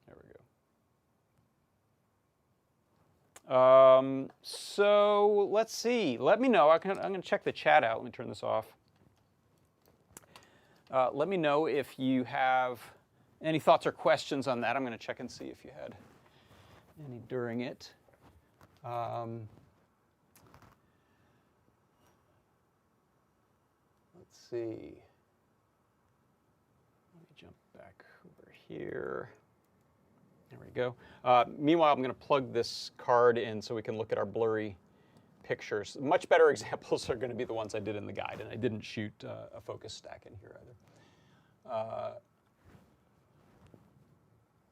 There we go. So let's see. Let me know. I'm going to check the chat out. Let me turn this off. Let me know if you have any thoughts or questions on that. I'm going to check and see if you had any during it. Let's see. Let me jump back over here. There we go. Meanwhile, I'm going to plug this card in so we can look at our blurry pictures. Much better examples are going to be the ones I did in the guide, and I didn't shoot a focus stack in here either.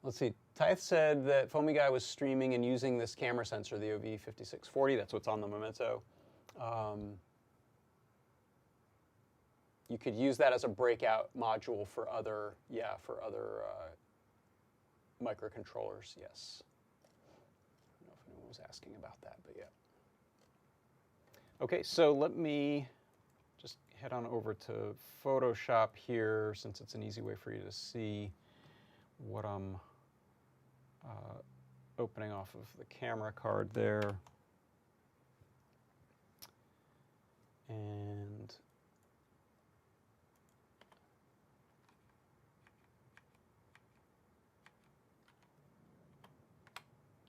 Let's see. Tyth said that Foamy Guy was streaming and using this camera sensor, the OV5640. That's what's on the MEMENTO. You could use that as a breakout module for other, microcontrollers, yes. I don't know if anyone was asking about that, but yeah. Okay, so let me just head on over to Photoshop here, since it's an easy way for you to see what I'm opening off of the camera card there. And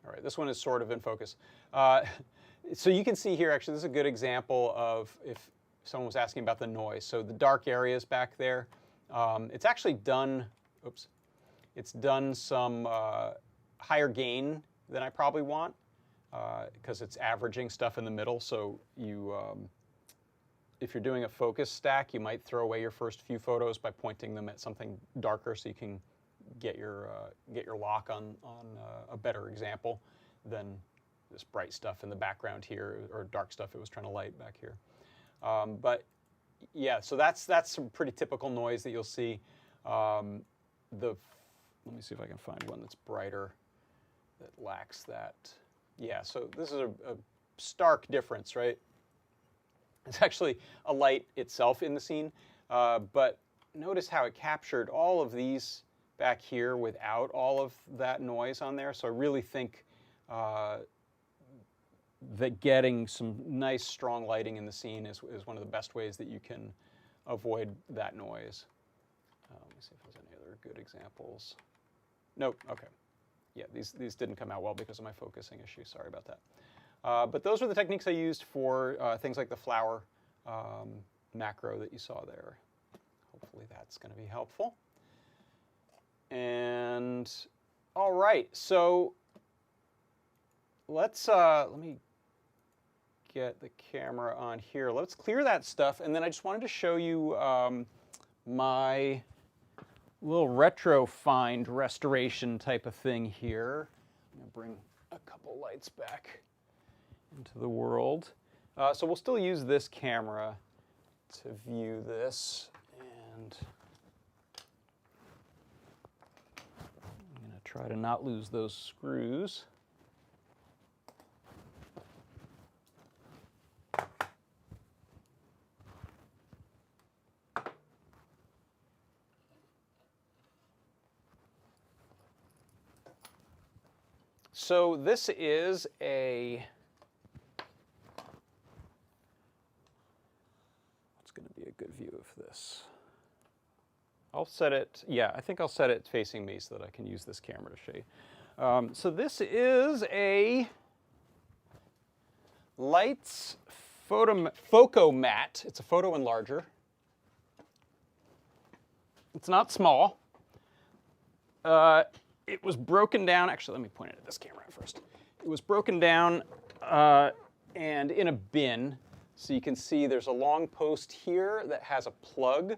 all right, this one is sort of in focus. So you can see here, actually, this is a good example of if someone was asking about the noise. So the dark areas back there, it's actually done, it's done some higher gain than I probably want. because it's averaging stuff in the middle. So you, if you're doing a focus stack, you might throw away your first few photos by pointing them at something darker, so you can get your lock on a better example than this bright stuff in the background here, or dark stuff it was trying to light back here. But yeah, so that's some pretty typical noise that you'll see. Let me see if I can find one that's brighter, that lacks that. Yeah, so this is a stark difference, right? It's actually a light itself in the scene, but notice how it captured all of these back here without all of that noise on there. So I really think that getting some nice, strong lighting in the scene is one of the best ways that you can avoid that noise. Let me see if there's any other good examples. Nope, okay. Yeah, these didn't come out well because of my focusing issue. Sorry about that. But those are the techniques I used for things like the flower macro that you saw there. Hopefully that's going to be helpful. And all right, so let me get the camera on here. Let's clear that stuff, and then I just wanted to show you my little retro find restoration type of thing here. I'm going to bring a couple lights back into the world. So we'll still use this camera to view this, and I'm going to try to not lose those screws. So this is what's going to be a good view of this? I'll set it, yeah, I think I'll set it facing me so that I can use this camera to show you. So this is a Leitz Focomat. It's a photo enlarger. It's not small. It was broken down. Actually, let me point it at this camera first. It was broken down and in a bin. So you can see there's a long post here that has a plug.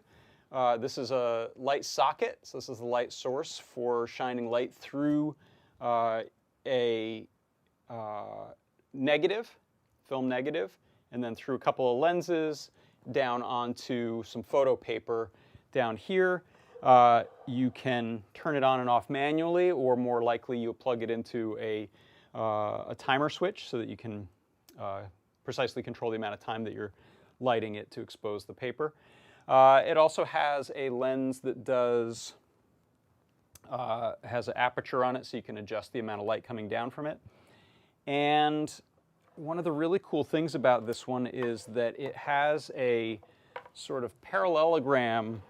This is a light socket. So this is the light source for shining light through a negative, film negative, and then through a couple of lenses down onto some photo paper down here. You can turn it on and off manually, or more likely you'll plug it into a timer switch so that you can precisely control the amount of time that you're lighting it to expose the paper. It also has a lens that has an aperture on it, so you can adjust the amount of light coming down from it. And one of the really cool things about this one is that it has a sort of parallelogram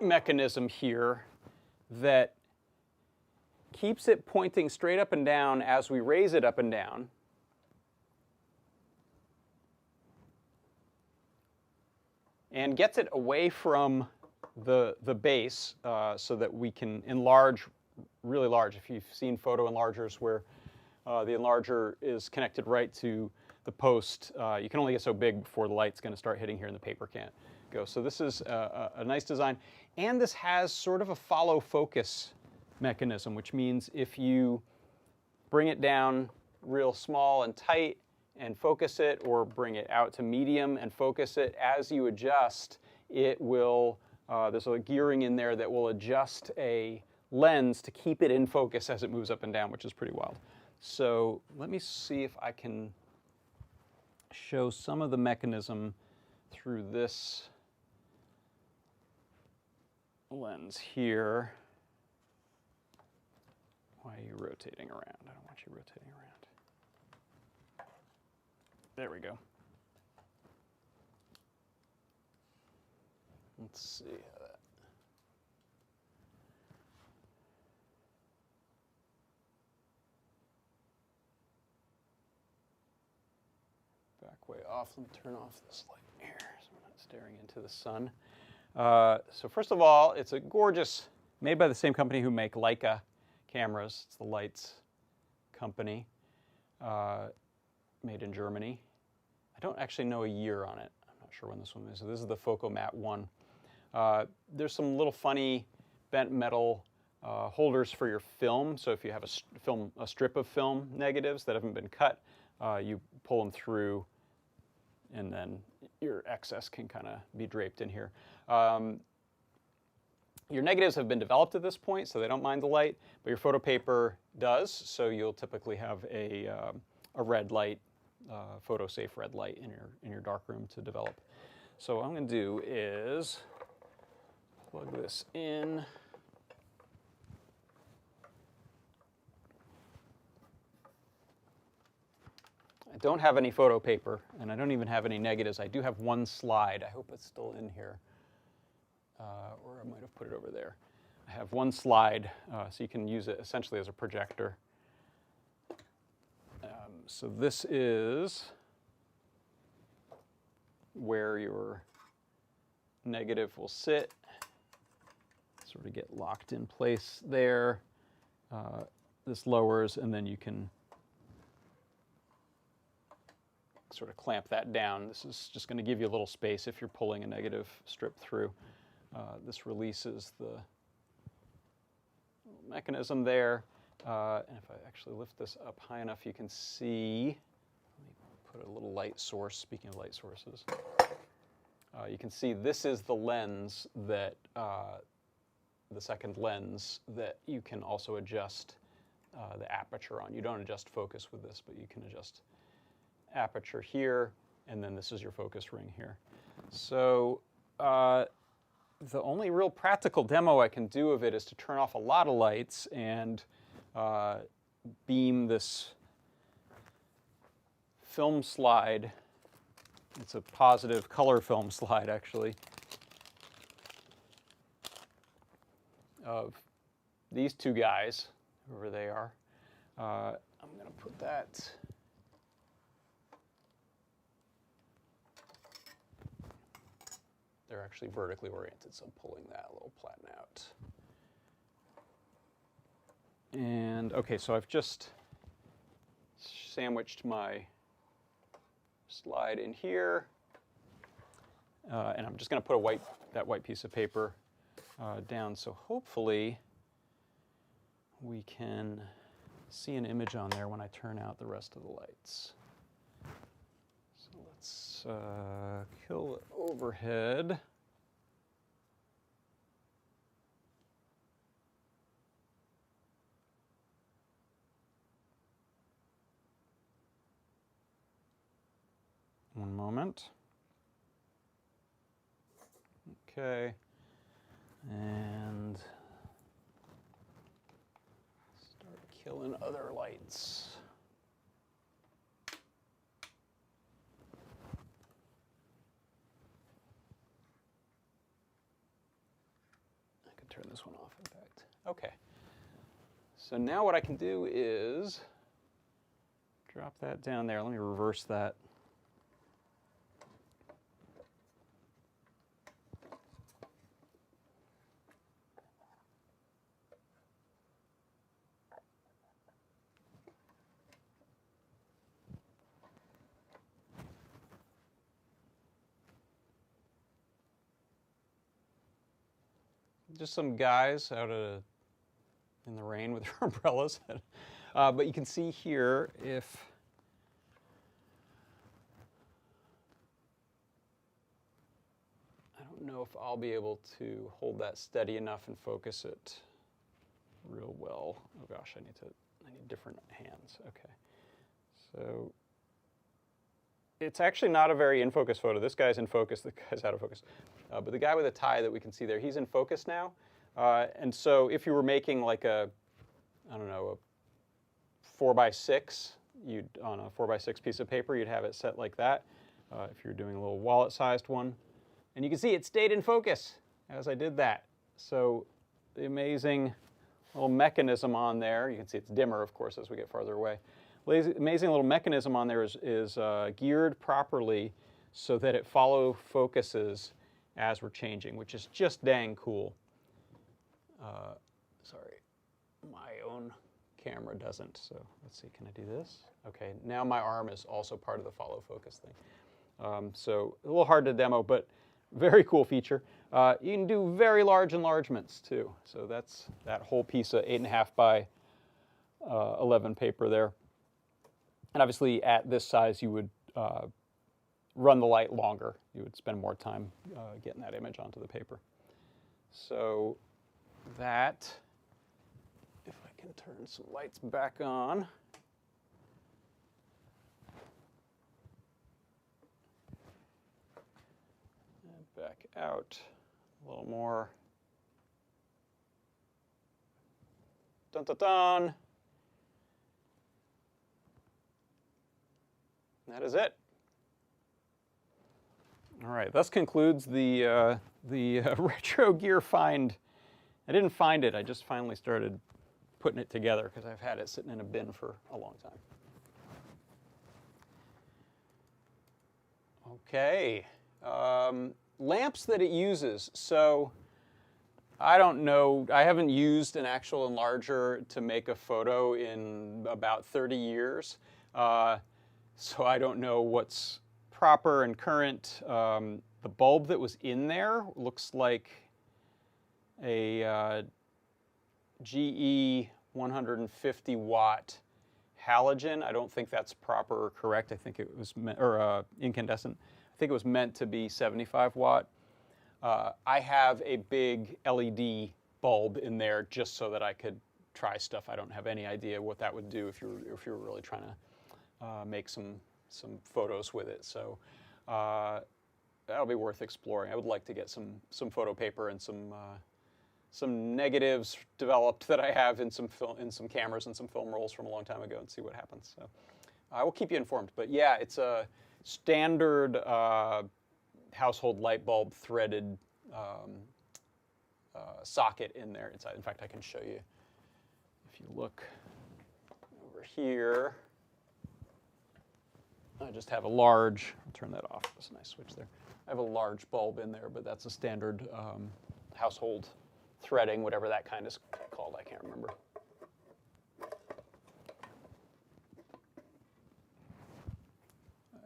mechanism here that keeps it pointing straight up and down as we raise it up and down. And gets it away from the base so that we can enlarge really large. If you've seen photo enlargers where the enlarger is connected right to the post, you can only get so big before the light's going to start hitting here and the paper can't go. So this is a nice design. And this has sort of a follow focus mechanism, which means if you bring it down real small and tight and focus it, or bring it out to medium and focus it, as you adjust, it will, there's a gearing in there that will adjust a lens to keep it in focus as it moves up and down, which is pretty wild. So let me see if I can show some of the mechanism through this lens here. Why are you rotating around? I don't want you rotating around. There we go. Let's see how that. Back way off. Let me turn off this light here so I'm not staring into the sun. So first of all, it's a gorgeous, made by the same company who make Leica cameras. It's the Leitz company, made in Germany. I don't actually know a year on it. I'm not sure when this one is. So this is the Focomat one. There's some little funny bent metal holders for your film. So if you have a strip of film negatives that haven't been cut, you pull them through, and then your excess can kind of be draped in here. Your negatives have been developed at this point, so they don't mind the light, but your photo paper does, so you'll typically have a red light, photo-safe red light in your darkroom to develop. So what I'm going to do is plug this in. I don't have any photo paper, and I don't even have any negatives. I do have one slide. I hope it's still in here. Or I might have put it over there. I have one slide, so you can use it essentially as a projector. So this is where your negative will sit, sort of get locked in place there. This lowers, and then you can sort of clamp that down. This is just going to give you a little space if you're pulling a negative strip through. This releases the mechanism there. And if I actually lift this up high enough, you can see, let me put a little light source, speaking of light sources. You can see this is the lens that, the second lens that you can also adjust the aperture on. You don't adjust focus with this, but you can adjust aperture here, and then this is your focus ring here. So the only real practical demo I can do of it is to turn off a lot of lights and beam this film slide. It's a positive color film slide, actually, of these two guys, whoever they are. I'm going to put that they're actually vertically oriented, so I'm pulling that little platen out. And okay, so I've just sandwiched my slide in here, and I'm just going to put that white piece of paper down, so hopefully we can see an image on there when I turn out the rest of the lights. So let's kill the overhead. One moment. Okay. And start killing other lights. I could turn this one off, in fact. Okay. So now what I can do is drop that down there. Let me reverse that. Just some guys out in the rain with their umbrellas. But you can see here, if I don't know if I'll be able to hold that steady enough and focus it real well. Oh gosh, I need different hands. Okay, so it's actually not a very in-focus photo. This guy's in focus, the guy's out of focus. But the guy with the tie that we can see there, he's in focus now. And so if you were making like a 4x6, on a 4x6 piece of paper, you'd have it set like that. If you're doing a little wallet-sized one. And you can see it stayed in focus as I did that. So the amazing little mechanism on there, you can see it's dimmer, of course, as we get farther away. Amazing little mechanism on there is geared properly so that it focuses as we're changing, which is just dang cool. Sorry, my own camera doesn't. So let's see, can I do this? Okay, now my arm is also part of the follow focus thing. So a little hard to demo, but very cool feature. You can do very large enlargements too. So that's that whole piece of 8.5 by 11 paper there. And obviously at this size you would run the light longer. You would spend more time getting that image onto the paper. So that, if I can turn some lights back on. And back out a little more. Dun dun dun. That is it. All right, this concludes the retro gear find. I didn't find it, I just finally started putting it together because I've had it sitting in a bin for a long time. Okay, lamps that it uses. So I don't know, I haven't used an actual enlarger to make a photo in about 30 years. So I don't know what's proper and current. The bulb that was in there looks like a GE 150 watt halogen. I don't think that's proper or correct. I think it was incandescent. I think it was meant to be 75 watt. I have a big LED bulb in there just so that I could try stuff. I don't have any idea what that would do if you were really trying to make some photos with it. So that'll be worth exploring. I would like to get some photo paper and some negatives developed that I have in some cameras and some film rolls from a long time ago and see what happens. So I will keep you informed. But yeah, it's a standard household light bulb threaded socket in there inside. In fact, I can show you. If you look over here, I just have a large, I'll turn that off, there's a nice switch there. I have a large bulb in there, but that's a standard household threading, whatever that kind is called, I can't remember.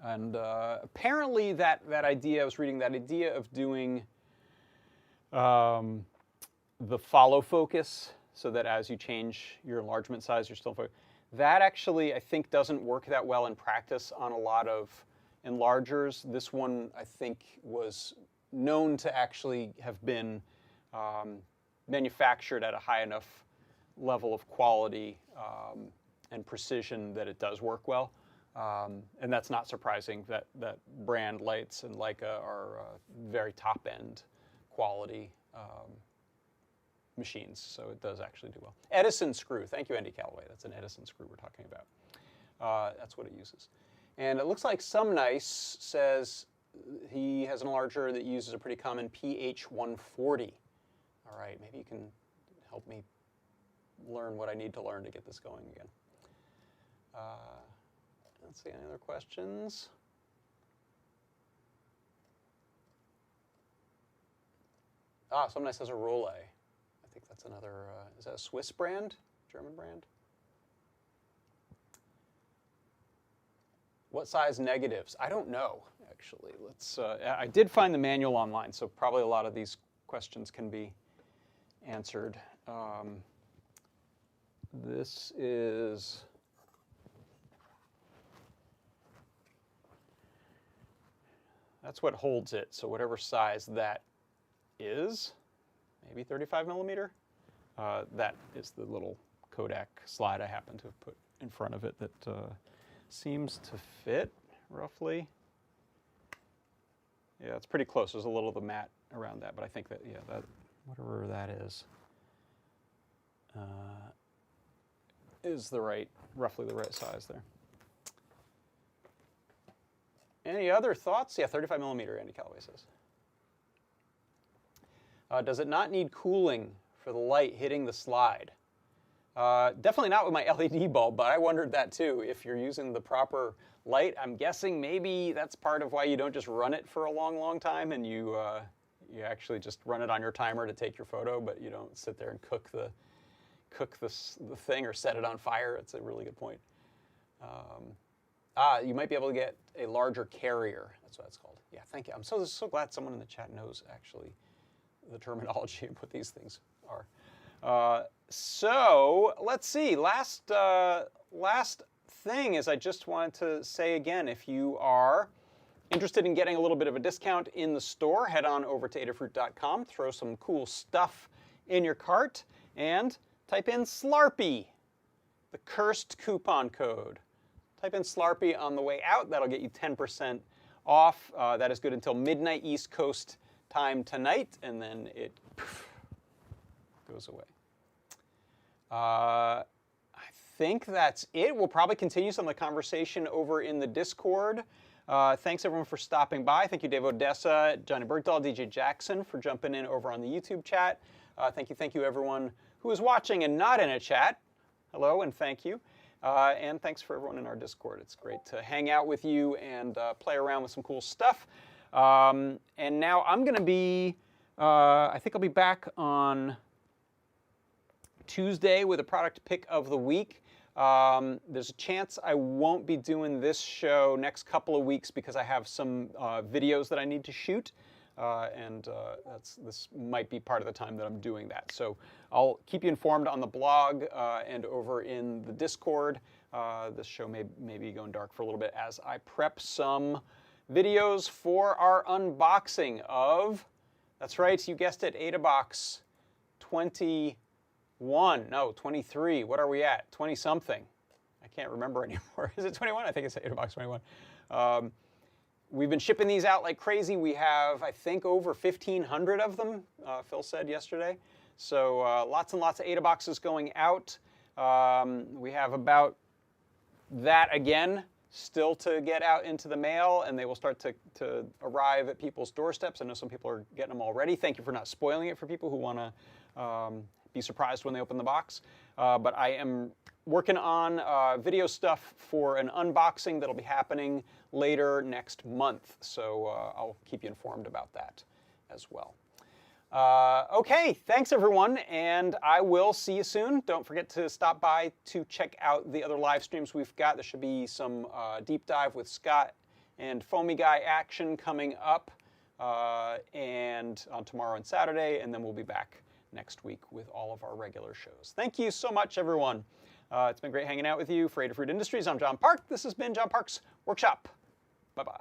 And apparently that idea, I was reading that idea of doing the follow focus, so that as you change your enlargement size, you're still focused. That actually, I think, doesn't work that well in practice on a lot of enlargers. This one, I think, was known to actually have been manufactured at a high enough level of quality and precision that it does work well. And that's not surprising that brand Leitz and Leica are very top-end quality machines, so it does actually do well. Edison screw. Thank you, Andy Calloway. That's an Edison screw we're talking about. That's what it uses. And it looks like Some Nice says he has an enlarger that uses a pretty common PH140. All right, maybe you can help me learn what I need to learn to get this going again. Let's see, any other questions? Some Nice has a Rolei. I think that's another, is that a Swiss brand? German brand? What size negatives? I don't know, actually. Let's. I did find the manual online, so probably a lot of these questions can be answered. This is... That's what holds it, so whatever size that is, maybe 35 millimeter. That is the little Kodak slide I happen to have put in front of it that seems to fit, roughly. Yeah, it's pretty close. There's a little of the matte around that, but I think that, yeah, that, whatever that is the right, roughly the right size there. Any other thoughts? Yeah, 35 millimeter, Andy Calloway says. Does it not need cooling for the light hitting the slide? Definitely not with my LED bulb, but I wondered that too. If you're using the proper light, I'm guessing maybe that's part of why you don't just run it for a long, long time and you actually just run it on your timer to take your photo, but you don't sit there and cook cook the thing or set it on fire. It's a really good point. You might be able to get a larger carrier. That's what it's called. Yeah, thank you. I'm so glad someone in the chat knows actually the terminology and what these things are. So let's see. Last thing is I just wanted to say again, if you are interested in getting a little bit of a discount in the store, head on over to Adafruit.com, throw some cool stuff in your cart, and type in Slarpy, the cursed coupon code. Type in Slarpy on the way out. That'll get you 10% off. That is good until midnight East Coast time tonight, and then it goes away. I think that's it. We'll probably continue some of the conversation over in the Discord. Thanks everyone for stopping by. Thank you Dave Odessa, Johnny Bergdahl, DJ Jackson for jumping in over on the YouTube chat. Thank you everyone who is watching and not in a chat. Hello and thank you. And thanks for everyone in our Discord. It's great to hang out with you and play around with some cool stuff. And now I'm going to be, I think I'll be back on Tuesday with a product pick of the week. There's a chance I won't be doing this show next couple of weeks because I have some videos that I need to shoot. This might be part of the time that I'm doing that. So I'll keep you informed on the blog and over in the Discord. This show may be going dark for a little bit as I prep some videos for our unboxing of, that's right, you guessed it, AdaBox 23. What are we at? 20-something. I can't remember anymore. Is it 21? I think it's AdaBox 21. We've been shipping these out like crazy. We have, I think, over 1,500 of them, Phil said yesterday. So lots and lots of AdaBoxes going out. We have about that again still to get out into the mail, and they will start to arrive at people's doorsteps. I know some people are getting them already. Thank you for not spoiling it for people who want to be surprised when they open the box. But I am working on video stuff for an unboxing that'll be happening later next month. So I'll keep you informed about that as well. Okay, thanks everyone, and I will see you soon. Don't forget to stop by to check out the other live streams we've got. There should be some deep dive with Scott and Foamy Guy action coming up and on tomorrow and Saturday, and then we'll be back next week with all of our regular shows. Thank you so much, everyone. It's been great hanging out with you for Adafruit Industries. I'm John Park. This has been John Park's Workshop. Bye-bye.